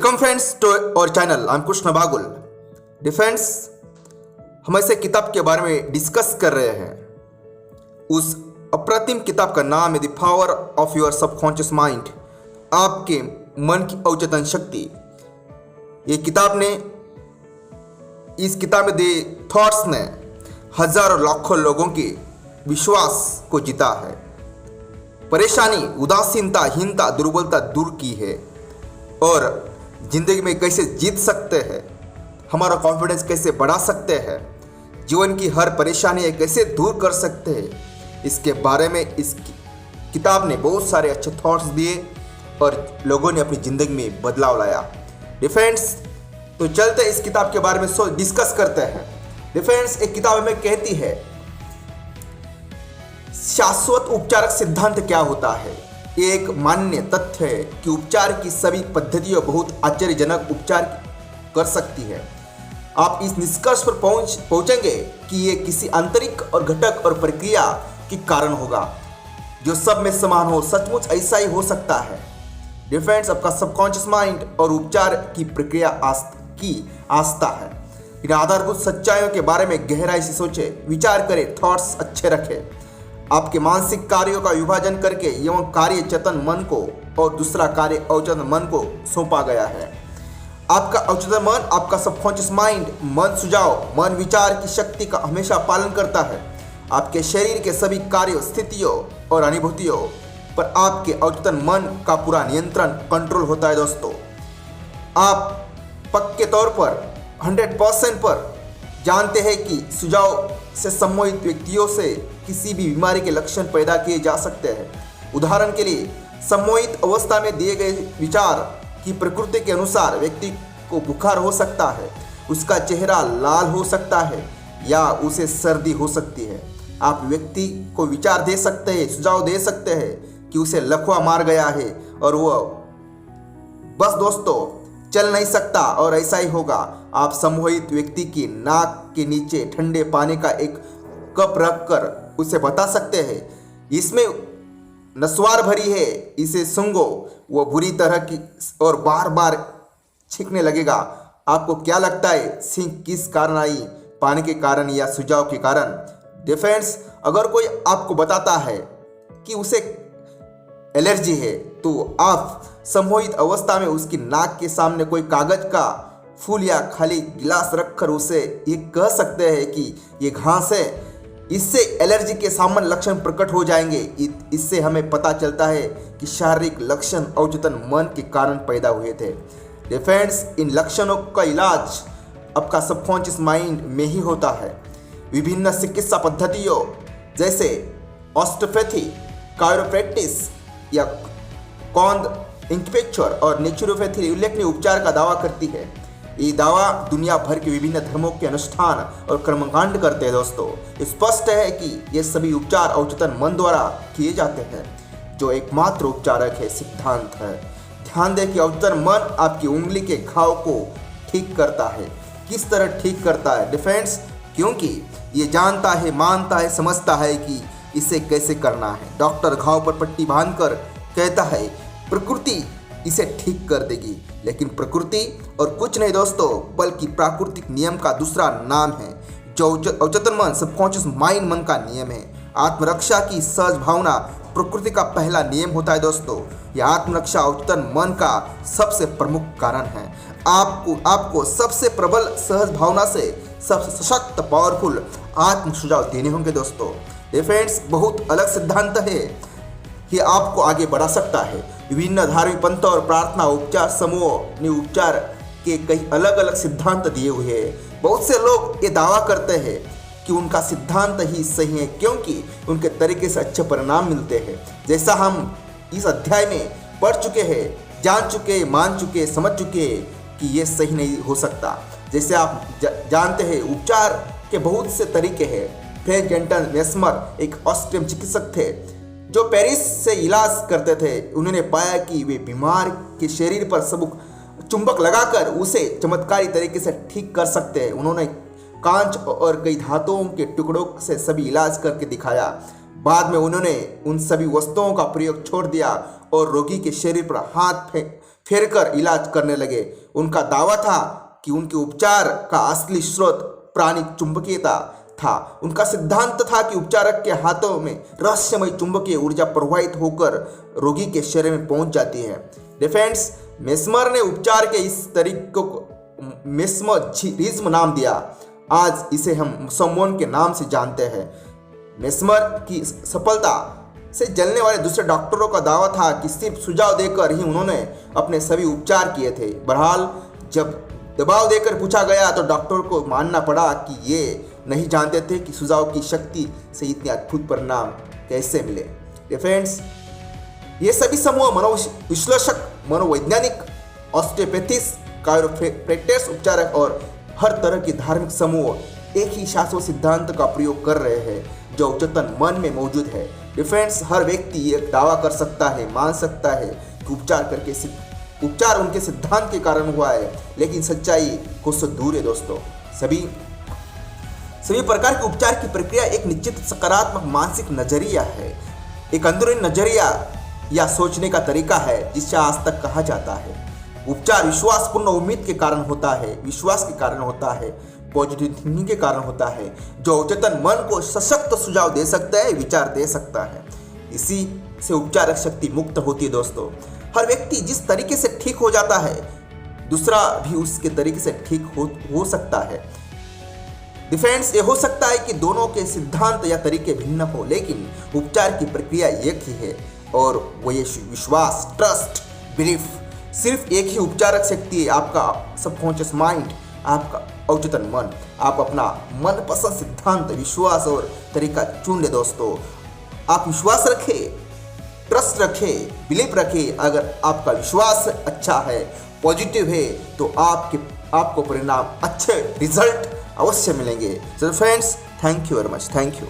Welcome friends to और channel. I am Krishna Bagul. Friends, हम ऐसे किताब के बारे में डिस्कस कर रहे हैं। उस अप्रतिम किताब का नाम है the power of your subconscious mind, आपके मन की अवचेतन शक्ति। ये किताब ने इस किताब में दी थॉट्स ने हजारों लाखों लोगों के विश्वास को जीता है, परेशानी, उदासीनता, हीनता, दुर्बलता दूर की है और जिंदगी में कैसे जीत सकते हैं, हमारा कॉन्फिडेंस कैसे बढ़ा सकते हैं, जीवन की हर परेशानी कैसे दूर कर सकते हैं, इसके बारे में इस किताब ने बहुत सारे अच्छे थॉट्स दिए और लोगों ने अपनी ज़िंदगी में बदलाव लाया। फ्रेंड्स, तो चलते इस किताब के बारे में डिस्कस करते हैं। फ्रेंड्स, एक किताब हमें कहती है शाश्वत उपचारक सिद्धांत क्या होता है। एक मान्य तथ्य है कि उपचार की सभी पद्धतियां बहुत आश्चर्यजनक उपचार कर सकती है। आप इस निष्कर्ष पर पहुंचेंगे कि ये किसी आंतरिक और घटक और प्रक्रिया के कारण होगा जो सब में समान हो। सचमुच ऐसा ही हो सकता है। फ्रेंड्स, आपका सबकॉन्शियस माइंड और उपचार की प्रक्रिया आस्था है। इन आधारभूत सच्चाइयों के बारे में गहराई से सोचें, विचार करें, थॉट्स अच्छे रखें। आपके मानसिक कार्यों का विभाजन करके एवं कार्य चेतन मन को और दूसरा कार्य अवचेतन मन को सौंपा गया है। आपका अवचेतन मन, आपका सबकॉन्शियस माइंड, मन सुझाव, मन विचार की शक्ति का हमेशा पालन करता है। आपके शरीर के सभी कार्यों, स्थितियों और अनुभूतियों पर आपके अवचेतन मन का पूरा नियंत्रण, कंट्रोल होता है। दोस्तों, आप पक्के तौर पर 100% पर जानते हैं कि सुझाव से सम्मोहित व्यक्तियों से किसी भी बीमारी के लक्षण पैदा किए जा सकते हैं। उदाहरण के लिए, सम्मोहित अवस्था में दिए गए विचार की प्रकृति के अनुसार व्यक्ति को बुखार हो सकता है, उसका चेहरा लाल हो सकता है या उसे सर्दी हो सकती है। आप व्यक्ति को विचार दे सकते हैं, सुझाव दे सकते हैं कि उसे लकवा मार गया है और वह बस दोस्तों चल नहीं सकता और ऐसा ही होगा। आप सम्मोहित व्यक्ति की नाक के नीचे ठंडे पानी का एक कप रखकर उसे बता सकते हैं, इसमें नस्वार भरी है, इसे सूंघो। वो बुरी तरह की और बार बार छींकने लगेगा। आपको क्या लगता है, छींक किस कारण आई, पानी के कारण या सुझाव के कारण? फ्रेंड्स, अगर कोई आपको बताता है कि उसे एलर्जी है तो आप सम्मोहित अवस्था में उसकी नाक के सामने कोई कागज का फूल या खाली गिलास रखकर उसे ये कह सकते हैं कि ये घास है, इससे एलर्जी के सामान्य लक्षण प्रकट हो जाएंगे। इससे हमें पता चलता है कि शारीरिक लक्षण अवचेतन मन के कारण पैदा हुए थे। फ्रेंड्स, इन लक्षणों का इलाज आपका सबकॉन्शियस माइंड में ही होता है। विभिन्न चिकित्सा पद्धतियों जैसे ऑस्टियोपैथी, कायरोप्रैक्टिस या कौंद इंक्वेक्चर और नेचुरोपैथी उल्लेखनीय उपचार का दावा करती है। ये दावा दुनिया भर के विभिन्न धर्मों के अनुष्ठान और कर्मकांड करते हैं। दोस्तों, स्पष्ट है कि ये सभी उपचार अवचेतन मन द्वारा किए जाते हैं, जो एकमात्र उपचारक है सिद्धांत है। ध्यान दें कि अवचेतन मन आपकी उंगली के घाव को ठीक करता है। किस तरह ठीक करता है? फ्रेंड्स, क्योंकि ये जानता है, मानता है, समझता है कि इसे कैसे करना है। डॉक्टर घाव पर पट्टी बांधकर कहता है प्रकृति इसे ठीक कर देगी, लेकिन प्रकृति और कुछ नहीं दोस्तों, बल्कि प्राकृतिक नियम का दूसरा नाम है, जो अवचेतन मन, सबकॉन्शियस माइंड मन का नियम है। आत्मरक्षा की सहज भावना प्रकृति का पहला नियम होता है। दोस्तों, यह आत्मरक्षा अवचेतन मन का सबसे प्रमुख कारण है। आपको सबसे प्रबल सहज भावना से सबसे सशक्त, पावरफुल आत्म सुझाव देने होंगे। दोस्तों, ये फ्रेंड्स बहुत अलग सिद्धांत है कि आपको आगे बढ़ा सकता है। विभिन्न धार्मिक पंथों और प्रार्थना उपचार समूहों ने उपचार के कई अलग अलग सिद्धांत दिए हुए हैं। बहुत से लोग ये दावा करते हैं कि उनका सिद्धांत ही सही है क्योंकि उनके तरीके से अच्छे परिणाम मिलते हैं। जैसा हम इस अध्याय में पढ़ चुके हैं, जान चुके, मान चुके, समझ चुके कि ये सही नहीं हो सकता। जैसे आप जानते हैं, उपचार के बहुत से तरीके हैं। फ्रेंच एंटन मेस्मर एक ऑस्ट्रियन चिकित्सक थे जो पेरिस से इलाज करते थे। उन्होंने पाया कि वे बीमार के शरीर पर सबक चुंबक लगाकर उसे चमत्कारी तरीके से ठीक कर सकते हैं। उन्होंने कांच और कई धातुओं के टुकड़ों से सभी इलाज करके दिखाया। बाद में उन्होंने उन सभी वस्तुओं का प्रयोग छोड़ दिया और रोगी के शरीर पर हाथ फेरकर इलाज करने लगे। उनका दावा था कि उनके उपचार का असली स्रोत प्राणी चुंबकीयता था। उनका सिद्धांत था कि उपचारक के हाथों में रहस्यमय चुंबकीय ऊर्जा प्रवाहित होकर रोगी के शरीर में पहुंच जाती है। फ्रेंड्स, मेस्मर ने उपचार के इस तरीके को मेस्मरिज्म नाम दिया। आज इसे हम सम्मोहन के नाम से जानते हैं। मेस्मर की सफलता से जलने वाले दूसरे डॉक्टरों का दावा था कि सिर्फ सुझाव देकर ही उन्होंने अपने सभी उपचार किए थे। बहरहाल जब दबाव देकर पूछा गया तो डॉक्टर को मानना पड़ा कि ये नहीं जानते थे कि सुझाव की शक्ति से इतने अद्भुत परिणाम कैसे मिले। फ्रेंड्स, ये सभी समूह मनोविश्लेषक, मनोवैज्ञानिक, ऑस्टियोपैथिस्ट, कायरोप्रैक्टर्स, उपचारक और हर तरह के धार्मिक समूह एक ही शाश्वत सिद्धांत का प्रयोग कर रहे हैं जो अवचेतन मन में मौजूद है। फ्रेंड्स, हर व्यक्ति एक दावा कर सकता है, मान सकता है कि उपचार उनके सिद्धांत के कारण हुआ है, लेकिन सच्चाई को से दूर है दोस्तों। सभी प्रकार के उपचार की प्रक्रिया एक निश्चित सकारात्मक मानसिक नजरिया है, एक अंदरूनी नजरिया या सोचने का तरीका है जिसे आज तक कहा जाता है। उपचार विश्वासपूर्ण उम्मीद के कारण होता है, विश्वास के कारण होता है, पॉजिटिव थिंकिंग के कारण होता है, जो अवचेतन मन को सशक्त सुझाव दे सकता है, विचार दे सकता है। इसी से उपचारक शक्ति मुक्त होती है दोस्तों। हर व्यक्ति जिस तरीके से ठीक हो जाता है, दूसरा भी उसके तरीके से ठीक हो सकता है। फ्रेंड्स, ये हो सकता है कि दोनों के सिद्धांत या तरीके भिन्न हो, लेकिन उपचार की प्रक्रिया एक ही है और वो ये विश्वास, ट्रस्ट, बिलीफ। सिर्फ एक ही उपचारक शक्ति है, आपका सबकॉन्शियस माइंड, आपका अवचेतन मन। आप अपना मनपसंद सिद्धांत, विश्वास और तरीका चुन ले दोस्तों। आप विश्वास रखें, ट्रस्ट रखें, बिलीफ रखें। अगर आपका विश्वास अच्छा है, पॉजिटिव है, तो आपको परिणाम, अच्छे रिजल्ट अवश्य मिलेंगे। So friends, thank you very much. Thank you.